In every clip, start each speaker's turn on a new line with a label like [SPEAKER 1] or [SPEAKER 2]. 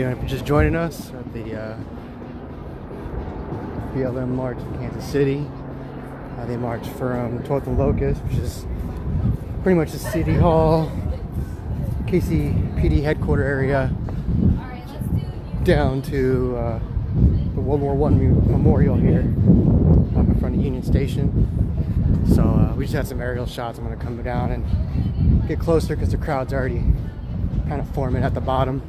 [SPEAKER 1] doing? If you're just joining us at the BLM March in Kansas City, they marched from 12th and Locust, which is pretty much the City Hall, KCPD headquarter area, down to the World War I memorial here in front of Union Station. So we just had some aerial shots. I'm going to come down and get closer because the crowd's already kind of forming at the bottom.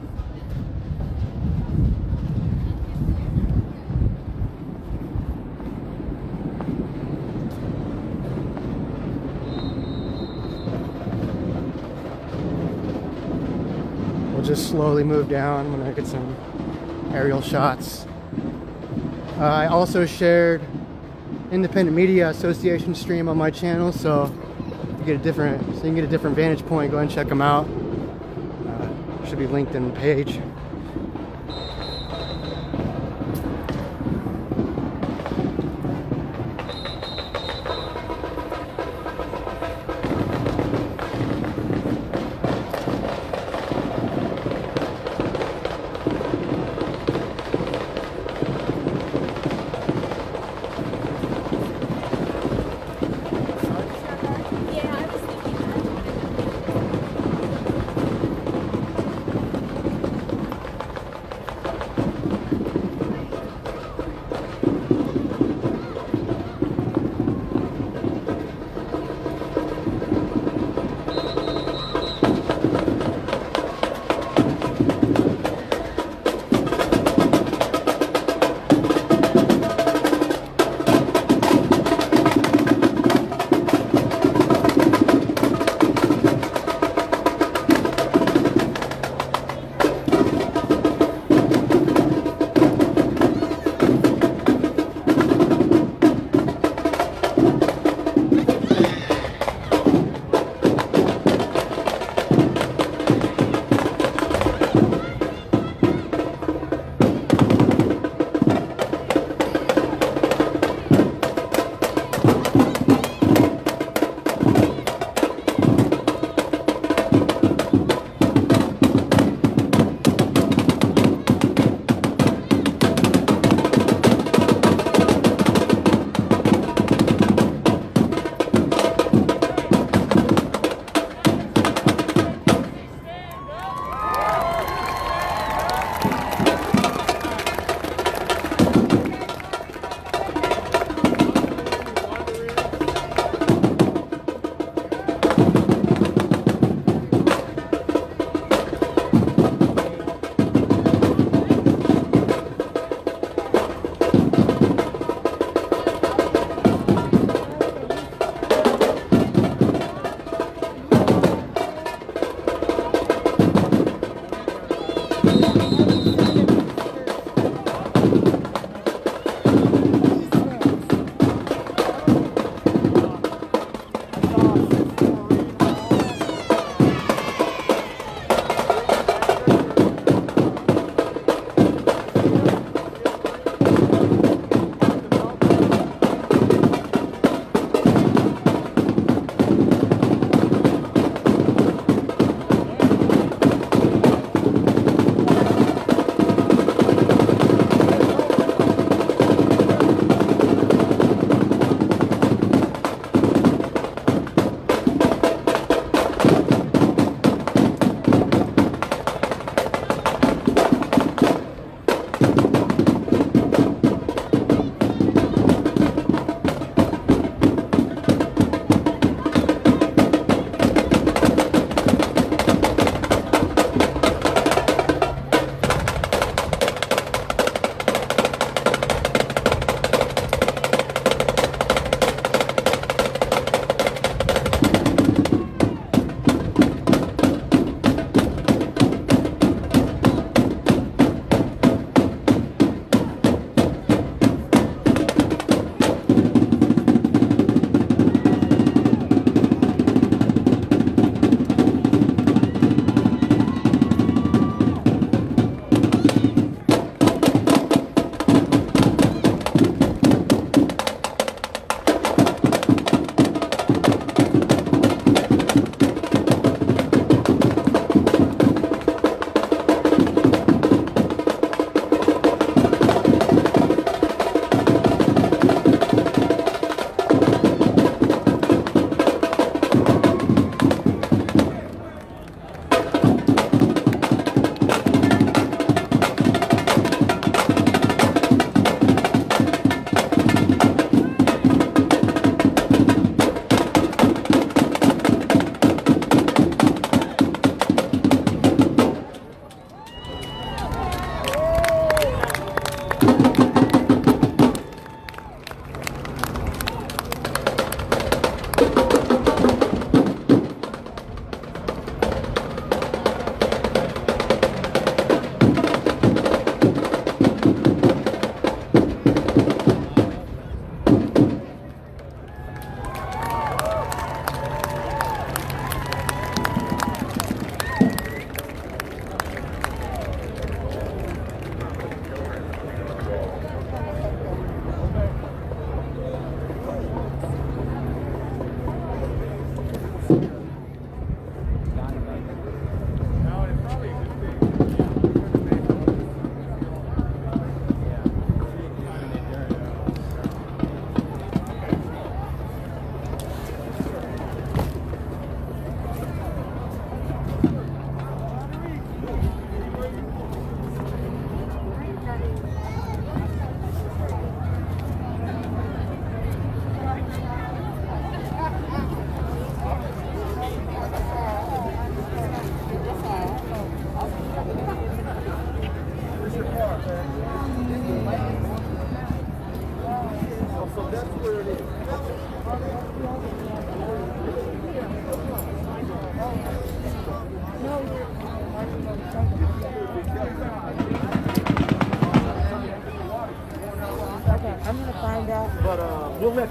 [SPEAKER 1] We'll just slowly move down. I'm gonna get some aerial shots. I also shared Independent Media Association stream on my channel, so you can get a different vantage point. Go ahead and check them out. Should be linked in the page.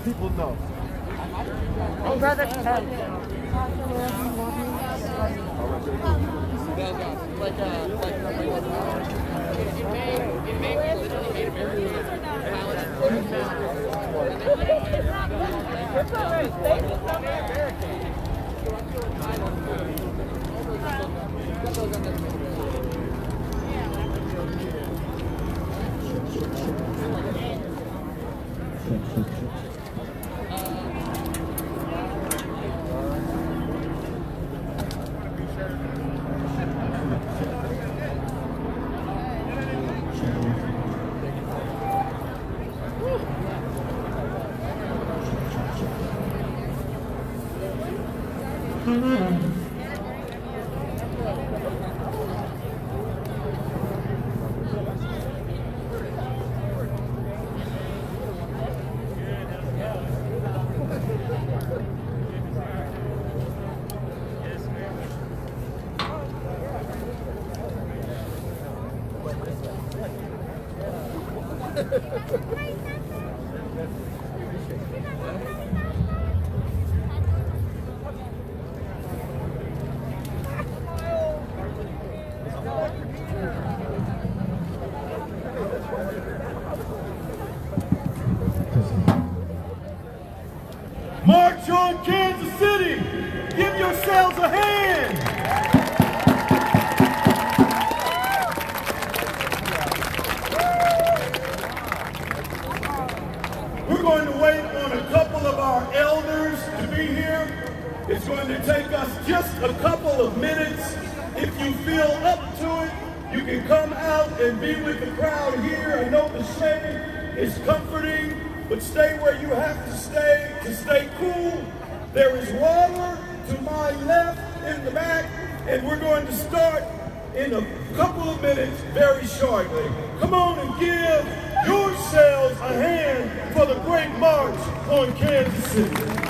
[SPEAKER 2] let people know.
[SPEAKER 3] Oh, brother.
[SPEAKER 2] March on Kansas City! Give yourselves a hand! We're going to wait on a couple of our elders to be here. It's going to take us just a couple of minutes. If you feel up to it, you can come out and be with the crowd here. I know the shade is comforting, but stay where you have to stay cool. There is water to my left in the back, and we're going to start in a couple of minutes very shortly. Come on and give yourselves a hand for the great march on Kansas City.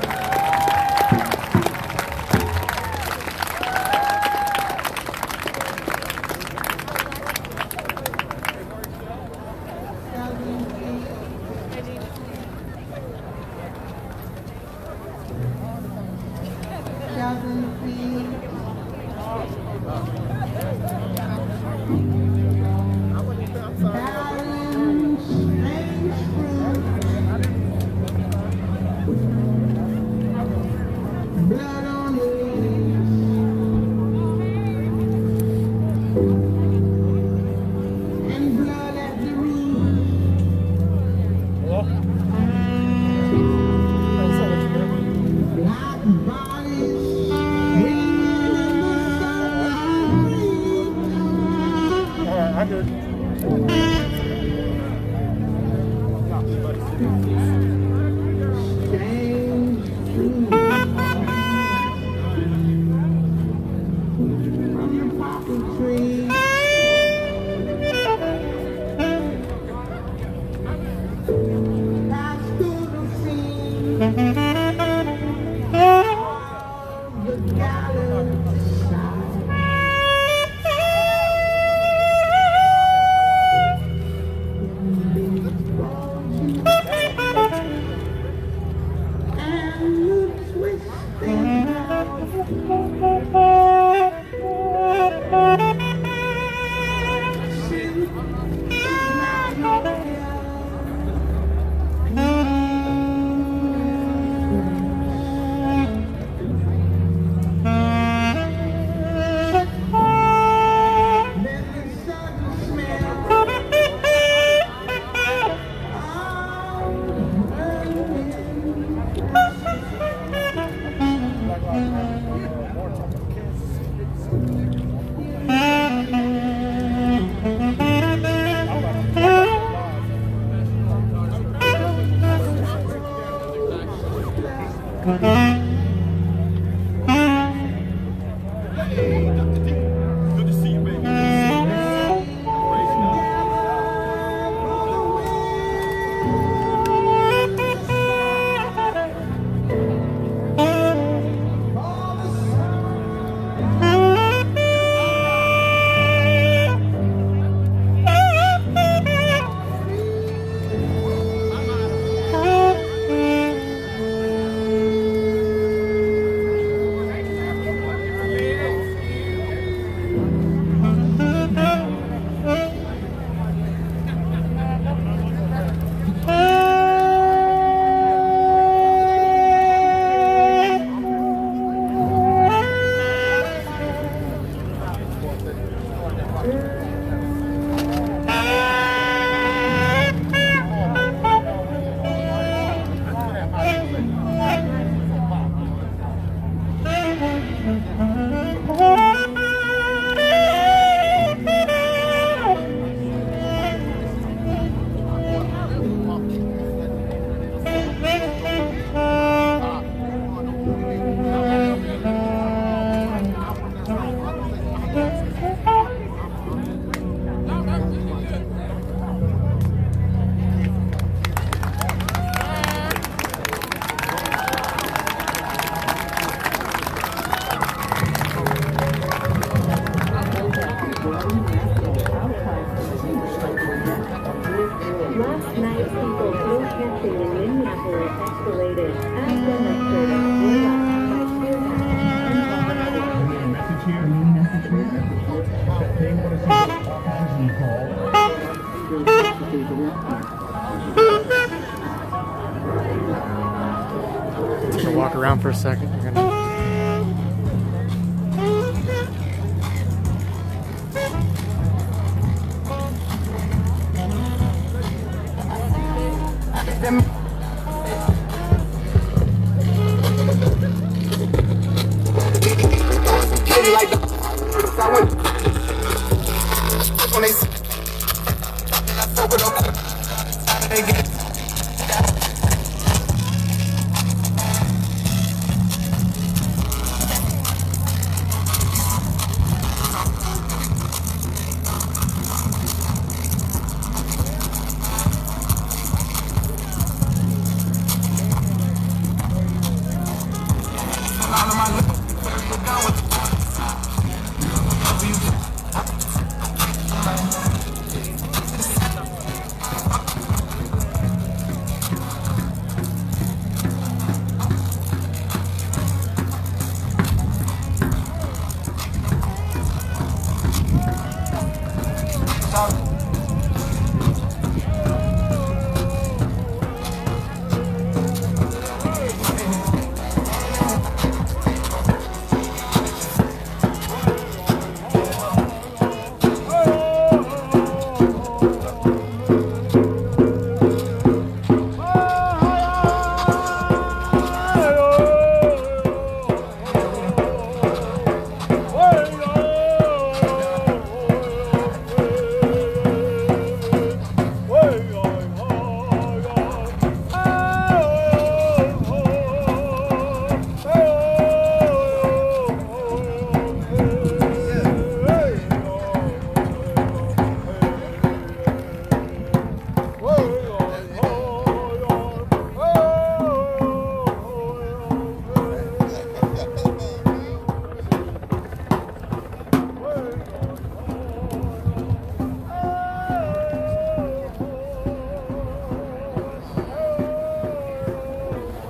[SPEAKER 1] down for a second. You're gonna...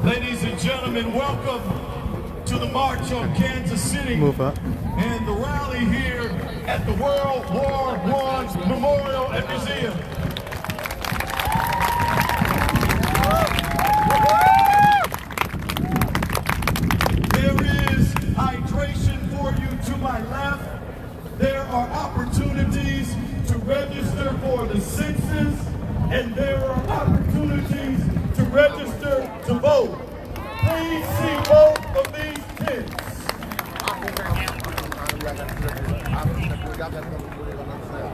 [SPEAKER 2] Ladies and gentlemen, welcome to the March on Kansas City.
[SPEAKER 1] Move up.
[SPEAKER 2] And the rally here at the World War I Memorial and Museum. There is hydration for you to my left. There are opportunities to register for the census, and there are opportunities to register to vote. Please see both of these tents.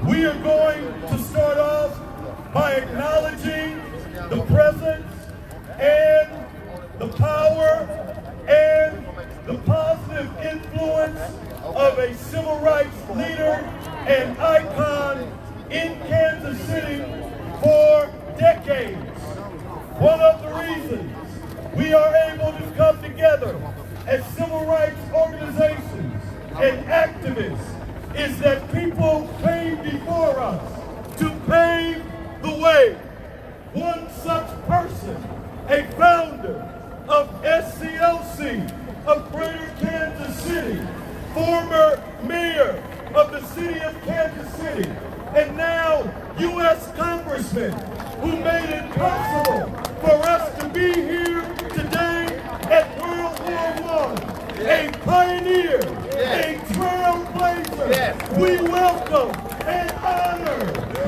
[SPEAKER 2] We are going to start off by acknowledging the presence and the power and the positive influence of a civil rights leader and icon in Kansas City for decades. One of the reasons we are able to come together as civil rights organizations and activists is that people came before us to pave the way. One such person, a founder of SCLC of Greater Kansas City, former mayor of the city of Kansas City, and now U.S. Congressman, who made it possible for us to be here today at World War I. A pioneer, a trailblazer. We welcome and honor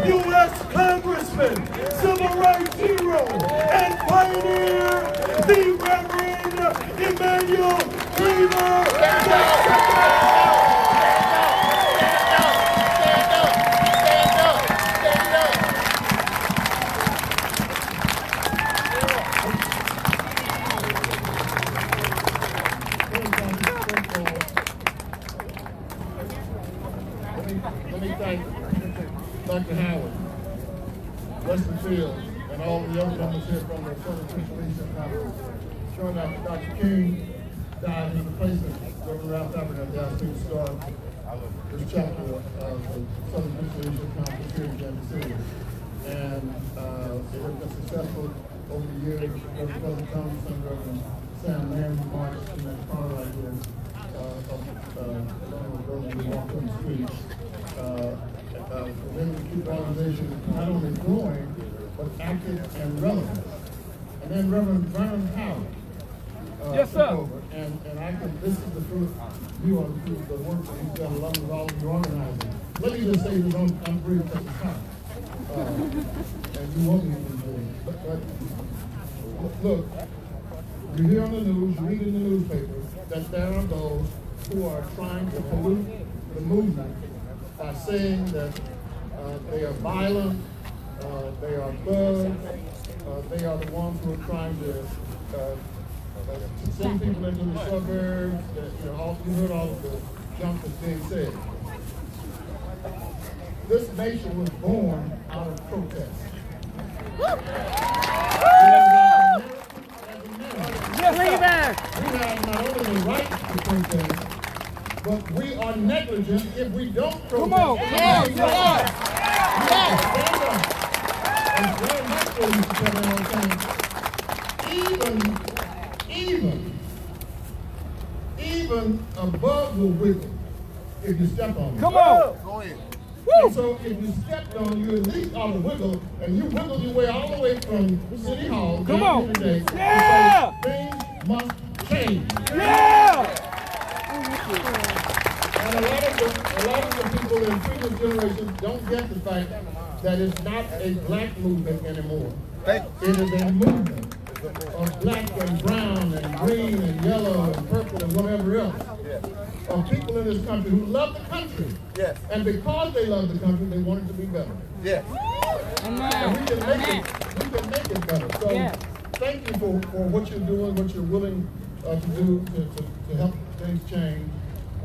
[SPEAKER 2] U.S. Congressman, civil rights hero, and pioneer, the Reverend Emmanuel Cleaver.
[SPEAKER 4] Let me thank Dr. Howard, Western Fields, and all the young members here from the Southern Christian Conference. Sure enough, Dr. King died in replacement Reverend Ralph Abernathy. They asked him to start this chapter of the Southern Christian Conference here in Kansas City. And it has been successful over the years. Reverend President Thompson, Reverend Sam Mann marched in that car right here. We walked on the streets. For them to keep the organization not only growing, but active and relevant. And then Reverend Vernon Howard.
[SPEAKER 5] Yes, sir.
[SPEAKER 4] and I can, this is the truth, you are the truth, the work that he's done along with all of your organizing. Let me just say this, I'm brief at the time. And you won't be doing it. But look, you hear on the news, you read in the newspaper, that there are those who are trying to pollute the movement by saying that they are violent, they are thugs, they are the ones who are trying to send people into the suburbs. You heard all of the junk that's being said. This nation was born out of protest. We have not only the right to protest, but we are negligent if we don't protest. Come on, stand up. And very much so, Mr. President, even a bug will wiggle if you step on it.
[SPEAKER 5] Come on. Go ahead.
[SPEAKER 4] And so if you stepped on, you at least ought to wiggle, and you wiggle your way all the way from City Hall down here today.
[SPEAKER 5] Yeah.
[SPEAKER 4] Things must change.
[SPEAKER 5] Yeah.
[SPEAKER 4] And a lot of the people in previous generations don't get the fact that it's not a black movement anymore. It is a movement of black and brown and green and yellow and purple and whatever else. Of people in this country who love the country.
[SPEAKER 5] Yes.
[SPEAKER 4] And because they love the country, they want it to be better.
[SPEAKER 5] Yes.
[SPEAKER 4] And we can make it better. So thank you for what you're doing, what you're willing to do to help things change.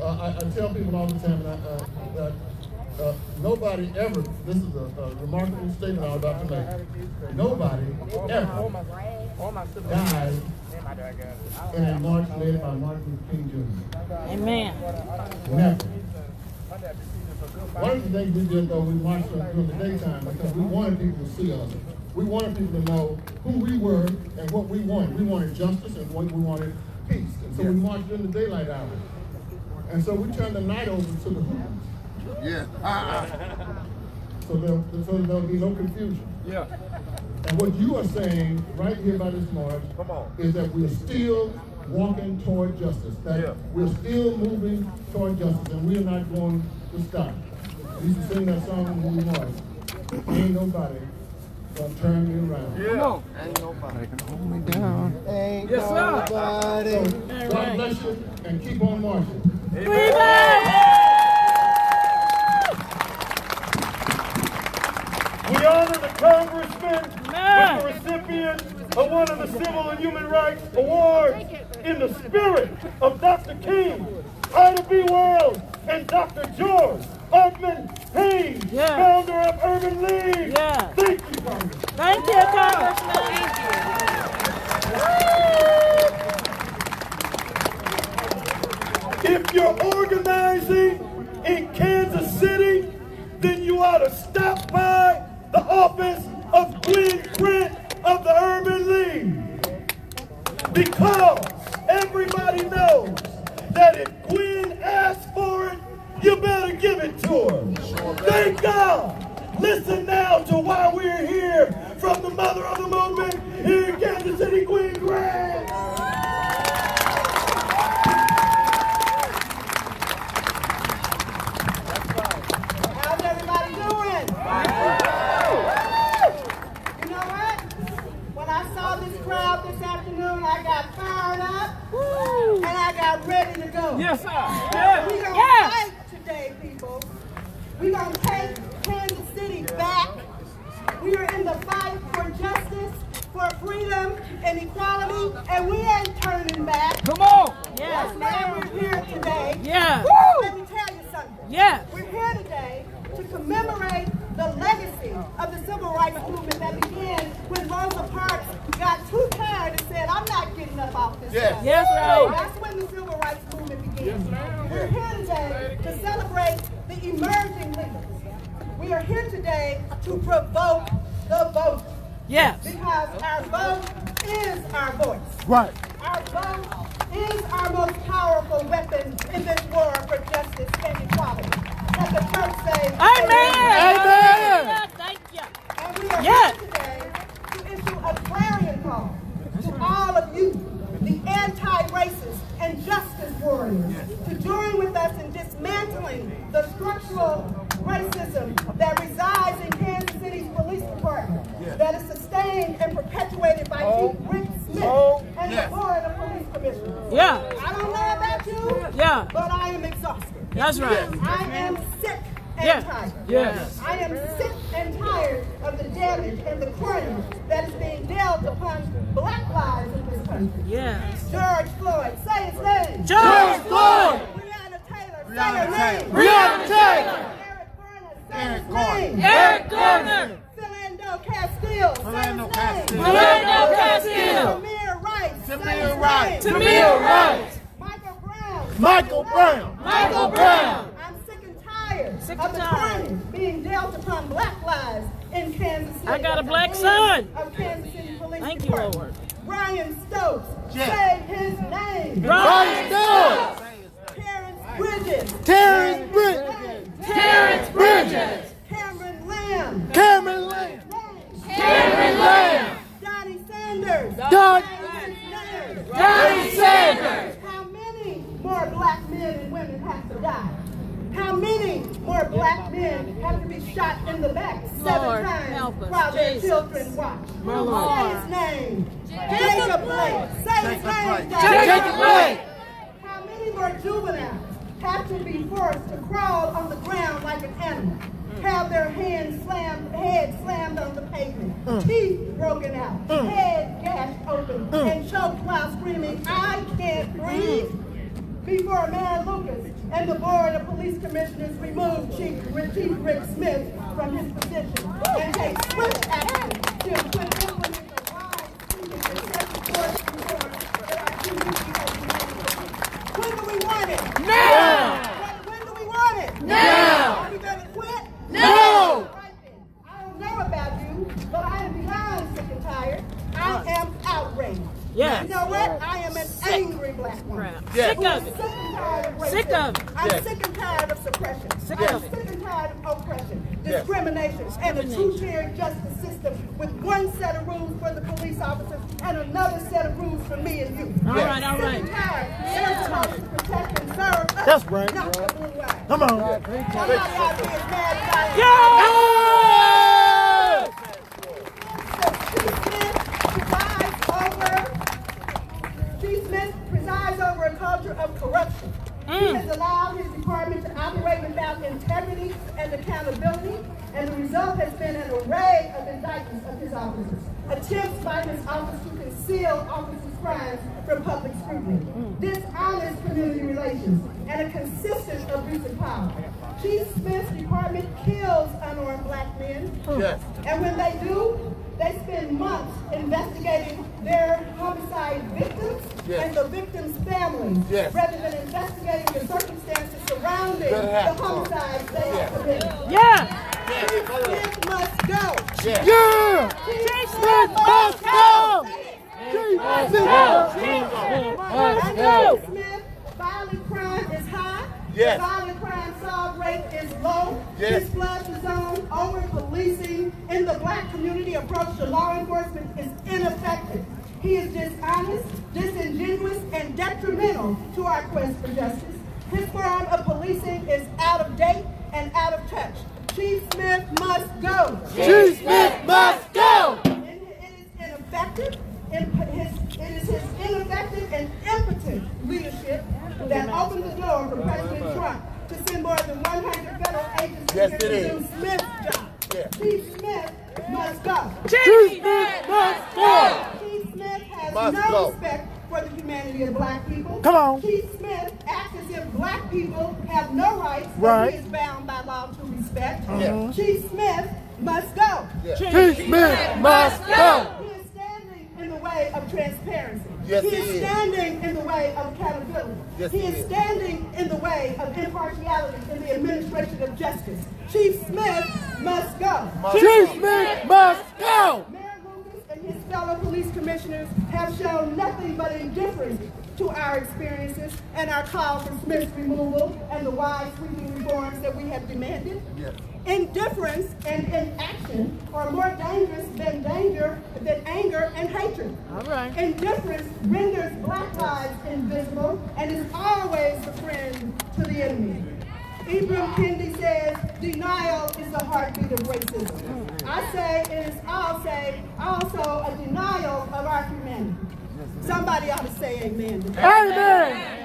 [SPEAKER 4] I tell people all the time that nobody ever, this is a remarkable statement I'm about to make, nobody ever died in a march led by Martin Luther King Jr.
[SPEAKER 3] Amen.
[SPEAKER 4] Never. One of the things we did, though, we marched during the daytime because we wanted people to see us. We wanted people to know who we were and what we wanted. We wanted justice and we wanted peace. And so we marched during the daylight hours. And so we turned the night over to the hoopers.
[SPEAKER 5] Yeah.
[SPEAKER 4] So there'll be no confusion.
[SPEAKER 5] Yeah.
[SPEAKER 4] And what you are saying right here by this march is that we're still walking toward justice, that we're still moving toward justice, and we're not going to stop. We used to sing that song when we marched. Ain't nobody gonna turn me around.
[SPEAKER 5] Yeah. Ain't nobody.
[SPEAKER 1] They can hold me down.
[SPEAKER 5] Ain't nobody.
[SPEAKER 4] So God bless you, and keep on marching.
[SPEAKER 2] We honor the congressman with the recipient of one of the Civil and Human Rights Awards in the spirit of Dr. King, Ida B. Wells, and Dr. George Ogman Haynes, founder of Urban League. Thank you, Congressman.
[SPEAKER 3] Thank you, Congressman.
[SPEAKER 2] If you're organizing in Kansas City, then you ought to stop by the office of Gwen Grant of the Urban League. Because everybody knows that if Gwen asks for it, you better give it to her. Thank God. Listen now to why we're here from the mother of the movement here in Kansas City, Gwen Grant.
[SPEAKER 6] How's everybody doing? You know what? When I saw this crowd this afternoon, I got fired up and I got ready to go.
[SPEAKER 5] Yes, sir.
[SPEAKER 6] We're going to fight today, people. We're going to take Kansas City back. We are in the fight for justice, for freedom and equality, and we ain't turning back.
[SPEAKER 5] Come on.
[SPEAKER 6] That's why we're here today. Let me tell you something. We're here today to commemorate the legacy of the civil rights movement that began when Rosa Parks got too tired and said, I'm not getting up off this stuff. That's when the civil rights movement began. We're here today to celebrate the emerging leaders. We are here today to provoke the vote. Because our vote is our voice.
[SPEAKER 1] Right.
[SPEAKER 6] Our vote is our most powerful weapon in this war for justice and equality. Let the church say,
[SPEAKER 3] Amen. Thank you.
[SPEAKER 6] and we are here today to issue a clarion call to all of you, the anti-racist California to join with us in dismantling the structural racism that resides in Kansas City's police department that is sustained and perpetuated by Chief Rick Smith and the Board of Police Commissioners.
[SPEAKER 3] Yeah.
[SPEAKER 6] I don't know about you, but I am exhausted.
[SPEAKER 3] That's right.
[SPEAKER 6] I am sick and tired.
[SPEAKER 3] Yes.
[SPEAKER 6] I am sick and tired of the damage and the carnage that is being dealt upon black lives in this country.
[SPEAKER 3] Yes.
[SPEAKER 6] George Floyd, say his name.
[SPEAKER 3] George Floyd.
[SPEAKER 6] Breonna Taylor, say her name.
[SPEAKER 3] Breonna Taylor.
[SPEAKER 6] Eric Garner, say his name.
[SPEAKER 3] Eric Garner.
[SPEAKER 6] Philando Castile, say his name.
[SPEAKER 3] Philando Castile.
[SPEAKER 6] Tamir Rice, say
[SPEAKER 5] Tamir
[SPEAKER 6] his
[SPEAKER 5] Rice.
[SPEAKER 6] name.
[SPEAKER 3] Tamir Rice.
[SPEAKER 6] Michael Brown.
[SPEAKER 5] Michael Brown.
[SPEAKER 3] Michael Brown.
[SPEAKER 6] I'm sick and tired
[SPEAKER 3] Sick
[SPEAKER 6] of
[SPEAKER 3] and
[SPEAKER 6] the
[SPEAKER 3] tired.
[SPEAKER 6] carnage being dealt upon black lives in Kansas City.
[SPEAKER 3] I got a black
[SPEAKER 6] At the
[SPEAKER 3] son.
[SPEAKER 6] hands of Kansas City Police
[SPEAKER 3] Thank you,
[SPEAKER 6] Department.
[SPEAKER 3] Lord.
[SPEAKER 6] Brian Stokes,
[SPEAKER 5] Yeah.
[SPEAKER 6] say his name.
[SPEAKER 3] Brian
[SPEAKER 5] Stokes.
[SPEAKER 6] Terrence Bridges.
[SPEAKER 5] Terrence Bridges.
[SPEAKER 3] Terrence Bridges.
[SPEAKER 6] Cameron Lamb.
[SPEAKER 5] Cameron Lane.
[SPEAKER 3] Cameron Lamb.
[SPEAKER 6] Donnie Sanders.
[SPEAKER 5] Don-
[SPEAKER 6] Say his name.
[SPEAKER 3] Donnie Sanders.
[SPEAKER 6] How many more black men and women have to die? How many more black men have to be shot in the back 7
[SPEAKER 3] Lord,
[SPEAKER 6] times
[SPEAKER 3] help us,
[SPEAKER 6] while their
[SPEAKER 3] Jesus.
[SPEAKER 6] children watch?
[SPEAKER 3] My Lord.
[SPEAKER 6] Say his name. Jacob Blake. Say his name.
[SPEAKER 3] Jacob Blake.
[SPEAKER 6] How many more juveniles have to be forced to crawl on the ground like an animal? Have their heads slammed on the pavement, teeth broken out, head gashed open, and choked while screaming, "I can't breathe!" Before Mayor Lucas and the Board of Police Commissioners remove Chief Rick Smith from his position and take swift action to implement the wide-sweeping excessive force reform that our community has demanded. When do we want it?
[SPEAKER 3] Now.
[SPEAKER 6] When do we want it?
[SPEAKER 3] Now.
[SPEAKER 6] Are we going to quit?
[SPEAKER 3] No.
[SPEAKER 6] Right then. I don't know about you, but I am beyond sick and tired. I am outraged.
[SPEAKER 3] Yes.
[SPEAKER 6] You know what? I am an angry black woman.
[SPEAKER 3] Crap.
[SPEAKER 5] Yes.
[SPEAKER 3] Sick
[SPEAKER 6] I'm
[SPEAKER 3] of it.
[SPEAKER 6] sick and tired of racism.
[SPEAKER 3] Sick of it.
[SPEAKER 6] I'm
[SPEAKER 5] Yes.
[SPEAKER 6] sick and tired of suppression.
[SPEAKER 3] Sick
[SPEAKER 6] I'm
[SPEAKER 3] of it.
[SPEAKER 6] sick and tired of oppression,
[SPEAKER 5] Yes.
[SPEAKER 6] discrimination, and a two-tier justice system with one set of rules for the police officers and another set of rules for me and you.
[SPEAKER 3] All right, all
[SPEAKER 6] Sick
[SPEAKER 3] right.
[SPEAKER 6] and tired. They're supposed to protect and serve us.
[SPEAKER 5] That's right.
[SPEAKER 6] Not the blue line.
[SPEAKER 5] Come on.
[SPEAKER 6] Somebody out there is mad as I am.
[SPEAKER 3] Yeah.
[SPEAKER 6] Chief Smith presides over a culture of corruption. He has allowed his department to operate without integrity and accountability, and the result has been an array of indictments of his officers, attempts by his office to conceal officers' crimes from public scrutiny, dishonest community relations, and a consistent abuse of power. Chief Smith's department kills unarmed black men,
[SPEAKER 5] Yes.
[SPEAKER 6] and when they do, they spend months investigating their homicide victims
[SPEAKER 5] Yes.
[SPEAKER 6] and the victims' families,
[SPEAKER 5] Yes.
[SPEAKER 6] rather than investigating the circumstances surrounding
[SPEAKER 5] Better
[SPEAKER 6] the
[SPEAKER 5] have some.
[SPEAKER 6] homicides they have committed.
[SPEAKER 3] Yeah.
[SPEAKER 6] Chief Smith must go.
[SPEAKER 5] Yeah.
[SPEAKER 6] Chief
[SPEAKER 3] Chief
[SPEAKER 6] Smith
[SPEAKER 3] Smith must go.
[SPEAKER 5] Chief
[SPEAKER 6] And
[SPEAKER 3] Let's go.
[SPEAKER 6] Chief Smith, violent crime is high.
[SPEAKER 5] Yes.
[SPEAKER 6] The violent crime solve rate is low.
[SPEAKER 5] Yes.
[SPEAKER 6] This flushed zone over-policing in the black community approach to law enforcement is ineffective. He is dishonest, disingenuous, and detrimental to our quest for justice. His form of policing is out of date and out of touch. Chief Smith must go.
[SPEAKER 5] Chief Smith must go.
[SPEAKER 6] It is ineffective. It is his ineffective and impotent leadership that opened the door for President Trump to send more than 100 federal agents
[SPEAKER 5] Yes,
[SPEAKER 6] here
[SPEAKER 5] it
[SPEAKER 6] to
[SPEAKER 5] is.
[SPEAKER 6] do Smith's job.
[SPEAKER 5] Yeah.
[SPEAKER 6] Chief Smith must go.
[SPEAKER 3] Chief Smith must go.
[SPEAKER 6] Chief Smith has
[SPEAKER 5] Must
[SPEAKER 6] no
[SPEAKER 5] go.
[SPEAKER 6] respect for the humanity of black people.
[SPEAKER 5] Come on.
[SPEAKER 6] Chief Smith acts as if black people have no rights
[SPEAKER 5] Right.
[SPEAKER 6] that he is bound by law to respect.
[SPEAKER 5] Yeah.
[SPEAKER 6] Chief Smith must go.
[SPEAKER 5] Yeah.
[SPEAKER 3] Chief
[SPEAKER 5] Smith must go.
[SPEAKER 6] He is standing in the way of transparency.
[SPEAKER 5] Yes,
[SPEAKER 6] he
[SPEAKER 5] he
[SPEAKER 6] is
[SPEAKER 5] is.
[SPEAKER 6] standing in the way of accountability.
[SPEAKER 5] Yes,
[SPEAKER 6] he
[SPEAKER 5] he
[SPEAKER 6] is
[SPEAKER 5] is.
[SPEAKER 6] standing in the way of impartiality in the administration of justice. Chief Smith must go.
[SPEAKER 5] Chief Smith must go.
[SPEAKER 6] Mayor Lucas and his fellow police commissioners have shown nothing but indifference to our experiences and our call for Smith's removal and the wide-sweeping reforms that we have demanded.
[SPEAKER 5] Yes.
[SPEAKER 6] Indifference and inaction are more dangerous than anger and hatred.
[SPEAKER 3] All right.
[SPEAKER 6] Indifference renders black lives invisible and is always the enemy. Ibram Kendi says, denial is the heartbeat of racism. I say it is also a denial of our humanity. Somebody ought to say amen.
[SPEAKER 5] Amen.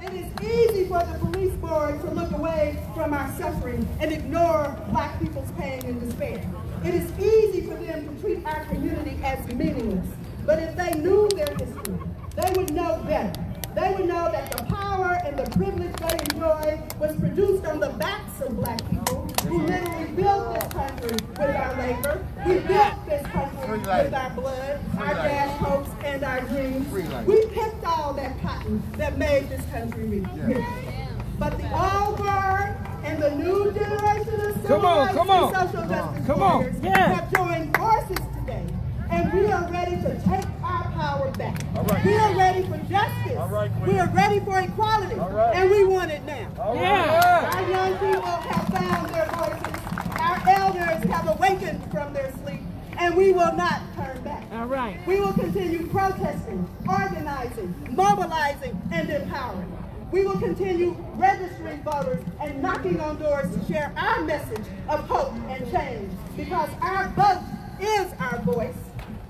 [SPEAKER 6] It is easy for the police board to look away from our suffering and ignore black people's pain and despair. It is easy for them to treat our community as meaningless. But if they knew their history, they would know better. They would know that the power and the privilege they enjoy was produced on the backs of black people who literally built this country with our labor. We built this country with our blood, our dash hopes, and our dreams. We picked all that cotton that made this country rich. But the old guard and the new generation of civil rights and social justice warriors have joined forces today. And we are ready to take our power back. We are ready for justice. We are ready for equality. And we want it now. Our young people have found their voices. Our elders have awakened from their sleep. And we will not turn back. We will continue protesting, organizing, mobilizing, and empowering. We will continue registering voters and knocking on doors to share our message of hope and change. Because our vote is our voice.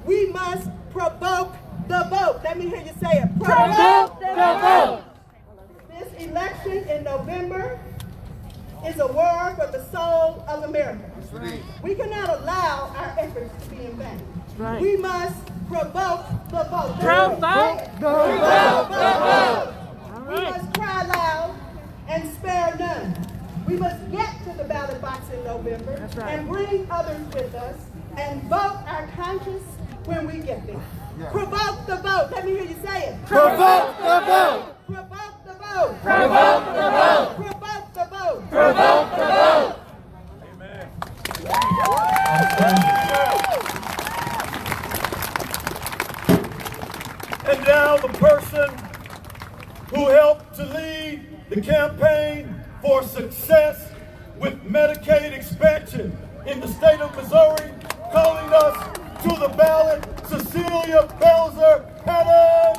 [SPEAKER 6] We must provoke the vote. Let me hear you say it. Provoke the vote. This election in November is a war for the soul of America. We cannot allow our efforts to be in vain. We must provoke the vote.
[SPEAKER 5] Provoke the vote.
[SPEAKER 6] We must cry loud and spare none. We must get to the ballot box in November and bring others with us and vote our conscience when we get there. Provoke the vote. Let me hear you say it.
[SPEAKER 5] Provoke the vote.
[SPEAKER 6] Provoke the vote.
[SPEAKER 5] Provoke the vote.
[SPEAKER 6] Provoke the vote.
[SPEAKER 5] Provoke the vote.
[SPEAKER 2] And now the person who helped to lead the campaign for success with Medicaid expansion in the state of Missouri, calling us to the ballot, Cecilia Belzer Pettit.